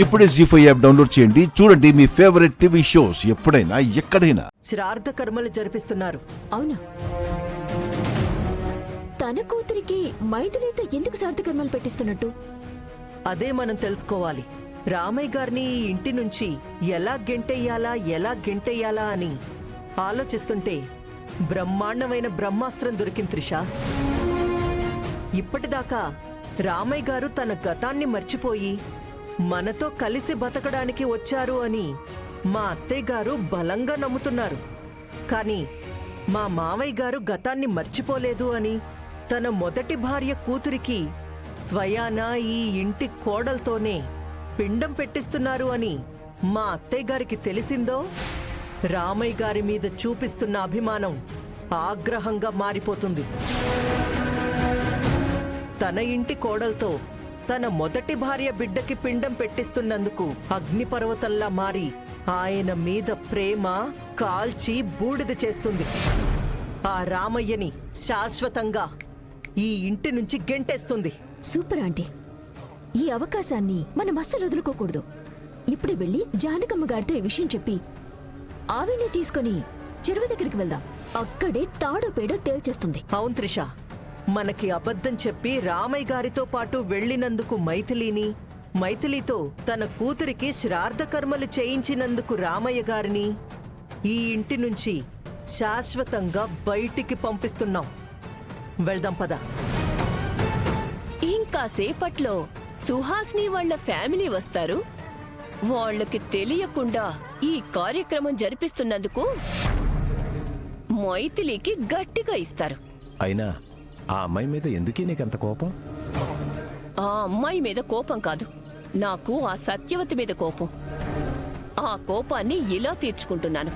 ఇప్పుడే జీ5 app download చేయండి. చూడండి మీ ఫేవరెట్ టీవీ షోస్ ఎప్పుడైనా ఎక్కడైనా. శ్రాద్ధ కర్మలు జరిపిస్తున్నారు. అవునా? తన కూతురికి మైథిలితో ఎందుకు శ్రాద్ధ కర్మలు పెట్టిస్తున్నట్టు? అదే మనం తెలుసుకోవాలి. రామయ్య గారిని ఈ ఇంటి నుంచి ఎలా గెంటెయ్యాలా అని ఆలోచిస్తుంటే బ్రహ్మాండమైన బ్రహ్మాస్త్రం దొరికింది త్రిష. ఇప్పటిదాకా రామయ్య గారు తన గతాన్ని మర్చిపోయి మనతో కలిసి బతకడానికి వచ్చారు అని మా అత్తయ్య గారు బలంగా నమ్ముతున్నారు. కానీ మా మావయ్య గారు గతాన్ని మర్చిపోలేదు అని, తన మొదటి భార్య కూతురికి స్వయాన ఈ ఇంటి కోడలతోనే పిండం పెట్టిస్తున్నారు అని మా అత్తయ్య గారికి తెలిసిందో రామయ్య గారి మీద చూపిస్తున్న అభిమానం ఆగ్రహంగా మారిపోతుంది. తన ఇంటి కోడలతో తన మొదటి భార్య బిడ్డకి పిండం పెట్టిస్తున్నందుకు అగ్నిపర్వతంలా మారి ఆయన మీద ప్రేమ కాల్చి బూడిద చేస్తుంది. ఆ రామయ్యని శాశ్వతంగా ఈ ఇంటి నుంచి గెంటేస్తుంది. సూపర్ ఆంటీ, ఈ అవకాశాన్ని మనం అస్సలు వదులుకోకూడదు. ఇప్పుడే వెళ్ళి జానకమ్మ గారితో ఈ విషయం చెప్పి ఆవిని తీసుకుని చెరువు దగ్గరికి వెళ్దాం. అక్కడే తాడో పేడో తేల్చేస్తుంది. అవును త్రిష, మనకి అబద్ధం చెప్పి రామయ్య గారితో పాటు వెళ్లినందుకు మైథిలితో తన కూతురికి శ్రాద్ధ కర్మలు చేయించినందుకు రామయ్య గారిని ఈ ఇంటి నుంచి శాశ్వతంగా బయటికి పంపిస్తున్నాం. వెళ్దాం పద. ఇంకా సేపట్లో సుహాస్ని వాళ్ళ ఫ్యామిలీ వస్తారు. వాళ్ళకి తెలియకుండా ఈ కార్యక్రమం జరిపిస్తున్నందుకు మైథిలికి గట్టిగా ఇస్తారు. అయినా ఆ అమ్మాయి మీద ఎందుకీ నీకంత కోపం? ఆ అమ్మాయి మీద కోపం కాదు, నాకు ఆ సత్యవతి మీద కోపం. ఆ కోపాన్ని ఇలా తీర్చుకుంటున్నాను.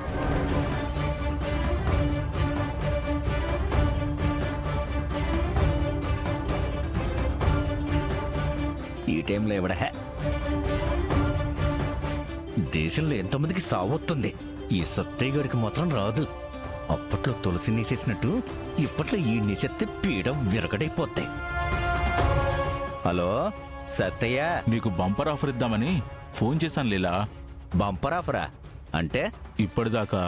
ఈ టైంలో ఎవడ దేశంలో ఎంతోమందికి సావొస్తుంది, ఈ సత్తయ్య గారికి మాత్రం రాదు. అప్పట్లో తులసి నేసేసినట్టు ఇప్పట్లో ఈ నేసేస్తే పీడ విరగడైపోతాయి. హలో సత్తయ్య, నీకు బంపర్ ఆఫర్ ఇద్దామని ఫోన్ చేశాను లీలా. బంపర్ ఆఫరా అంటే? ఇప్పటిదాకా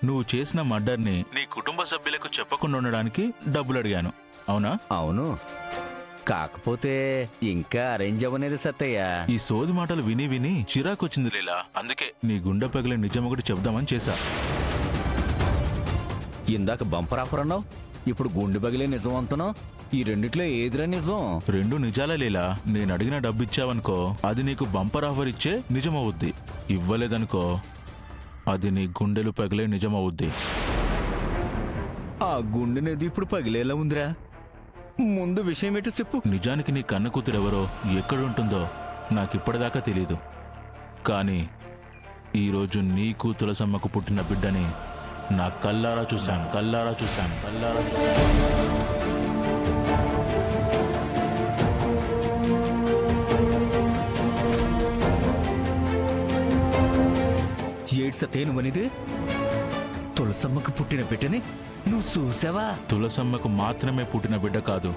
నువ్వు చేసిన మర్డర్ని నీ కుటుంబ సభ్యులకు చెప్పకుండా ఉండడానికి డబ్బులు అడిగాను, అవునా? అవును, కాకపోతే ఇంకా అరేంజ్ అవ్వనేది సత్తయ్య. ఈ సోది మాటలు విని విని చిరాకొచ్చింది లీలా. అందుకే నీ గుండె పగిలే నిజం ఒకటి చెప్దామని చేశా. ఇందాక బంపర్ ఆఫర్ అన్నావు, ఇప్పుడు గుండె పగిలే నిజం అంటున్నావు. ఈ రెండిట్లో ఏదిరా నిజం? రెండు నిజాలే లీలా. నేను అడిగిన డబ్బు ఇచ్చావనుకో అది నీకు బంపర్ ఆఫర్ ఇచ్చే నిజమవుద్ది. ఇవ్వలేదనుకో అది నీ గుండెలు పగిలే నిజమవుద్ది. ఆ గుండెనేది ఇప్పుడు పగిలేలా ఉందిరా. ముందు విషయం ఏంటో చెప్పు. నిజానికి నీ కన్న కూతురెవరో ఎక్కడుంటుందో నాకిప్పటిదాకా తెలీదు. కానీ ఈరోజు నీ కూతులసమ్మకు పుట్టిన బిడ్డని నా కల్లారా చూశాను. ఏడు సతేను అనేది తులసమ్మకు పుట్టిన బిడ్డని నువ్వు చూసావా? తులసమ్మకు మాత్రమే పుట్టిన బిడ్డ కాదు,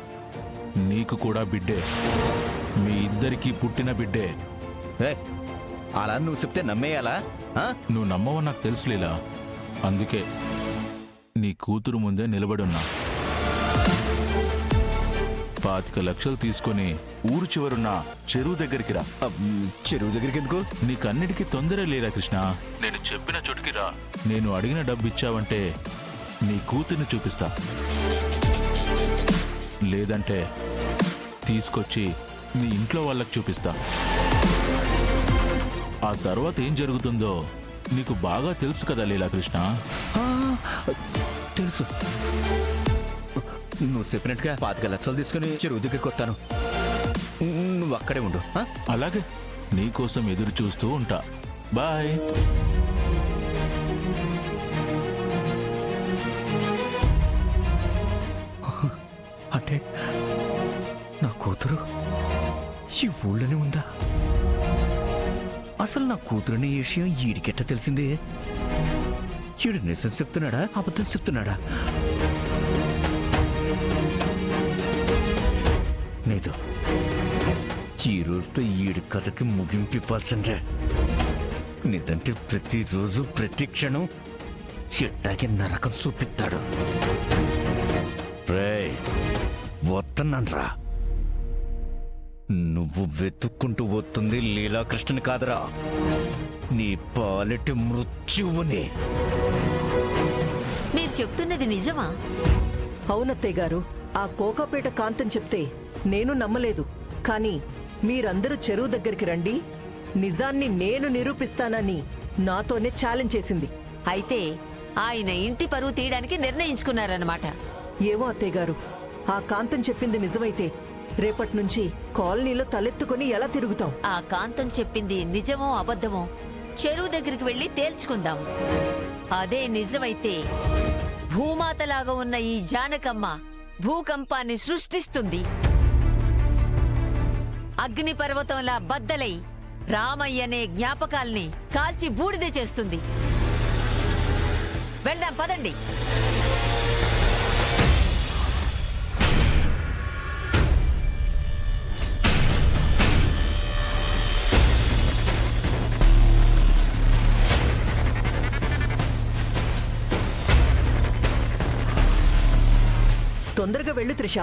నీకు కూడా బిడ్డే. మీ ఇద్దరికీ పుట్టిన బిడ్డే. అలా నువ్వు చెప్తే నమ్మేయాలా? నువ్వు నమ్మవని నాకు తెలుసు లీలా. అందుకే నీ కూతురు ముందే నిలబడున్నా. 25 లక్షలు తీసుకుని ఊరు చివరున్న చెరువు దగ్గరికి రా. చెరువు దగ్గరికి ఎందుకు? నీకన్నిటికీ తొందర లేరా కృష్ణ. నేను చెప్పిన చోటుకి రా. నేను అడిగిన డబ్బు ఇచ్చావంటే నీ కూతుర్ని చూపిస్తా, లేదంటే తీసుకొచ్చి నీ ఇంట్లో వాళ్ళకి చూపిస్తా. ఆ తర్వాత ఏం జరుగుతుందో నీకు బాగా తెలుసు కదా లీలాకృష్ణ. తెలుసు. నువ్వు చెప్పినట్టుగా 25 లక్షలు తీసుకుని చెరువు దగ్గరికి వస్తాను. నువ్వు అక్కడే ఉండు. అలాగే, నీకోసం ఎదురు చూస్తూ ఉంటా. బాయ్. అంటే నా కూతురు ఈ ఊళ్ళోనే ఉందా? అసలు నా కూతురుని ఈ విషయం ఈడికెట్ట తెలిసిందే? ఈడు నిజం చెప్తున్నాడా అబద్ధం చెప్తున్నాడా? లేదు, ఈ రోజుతో ఈడి కథకి ముగింపు ఇవ్వాల్సిందే. లేదంటే ప్రతిరోజు ప్రతి క్షణం చెట్టాకి నరకం చూపిస్తాడు. రేయ్, వస్తున్నాన్రా. నువ్వు వెతుక్కుంటూ వస్తుంది లీలాకృష్ణని కాదురా, నీ పాలెటి మృత్యువుని. మీరు చెప్తున్నది నిజమా? అవునత్తయ్య గారు, ఆ కోకాపేట కాంతం చెప్తే నేను నమ్మలేదు. కానీ మీరందరూ చెరువు దగ్గరికి రండి, నిజాన్ని నేను నిరూపిస్తానని నాతోనే ఛాలెంజ్ చేసింది. అయితే ఆయన ఇంటి పరువు తీయడానికి నిర్ణయించుకున్నారన్నమాట. ఏమో అత్తయ్య గారు, ఆ కాంతం చెప్పింది నిజమైతే రేపటి నుంచి కాలనీలో తలెత్తుకొని ఎలా తిరుగుతాం? ఆ కాంతం చెప్పింది నిజమో అబద్ధమో చెరువు దగ్గరికి వెళ్లి తేల్చుకుందాం. అదే నిజమైతే భూమాతలాగా ఉన్న ఈ జానకమ్మ భూకంపాన్ని సృష్టిస్తుంది. అగ్ని పర్వతంలా బద్దలై రామయ్యనే జ్ఞాపకాల్ని కాల్చి బూడిద చేస్తుంది. వెళ్దాం పదండి. తొందరగా వెళ్ళు త్రిష.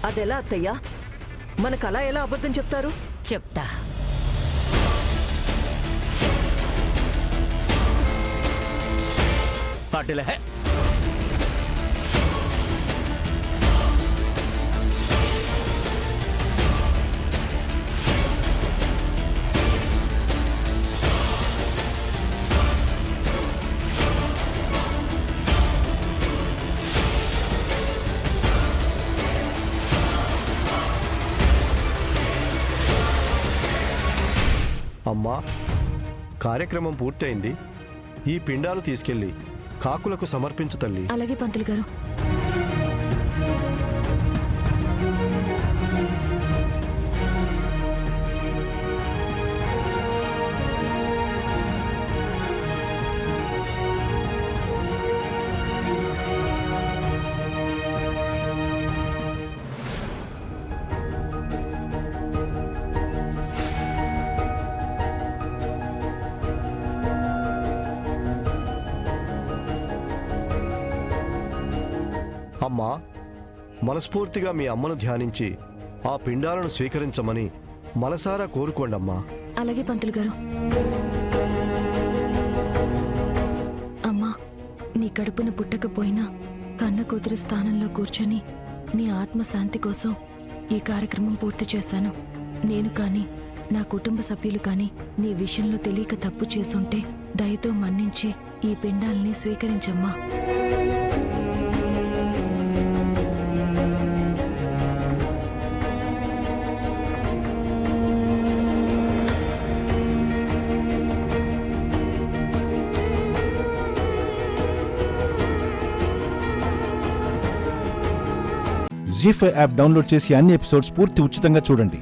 అదెలా అత్తయ్యా? మనకలా ఎలా అబద్ధం చెప్తారు? చెప్తా. అటులే. అమ్మా, కార్యక్రమం పూర్తయింది. ఈ పిండాలు తీసుకెళ్లి కాకులకు సమర్పించు తల్లి. అలాగే పంతులు గారు. అమ్మా, మనస్ఫూర్తిగా మీ అమ్మను ధ్యానించి ఆ పిండాలను స్వీకరించమని మనసారా కోరుకోండమ్మా. అలాగే పంతులు గారు. అమ్మా, నీ కడుపున పుట్టకపోయినా కన్న కూతురు స్థానంలో కూర్చొని నీ ఆత్మశాంతి కోసం ఈ కార్యక్రమం పూర్తి చేశాను. నేను కానీ నా కుటుంబ సభ్యులు కానీ నీ విషయంలో తెలియక తప్పు చేసుంటే దయతో మన్నించి ఈ పిండాల్ని స్వీకరించమ్మా. జీ5 యాప్ డౌన్లోడ్ చేసి అన్ని ఎపిసోడ్స్ పూర్తి ఉచితంగా చూడండి.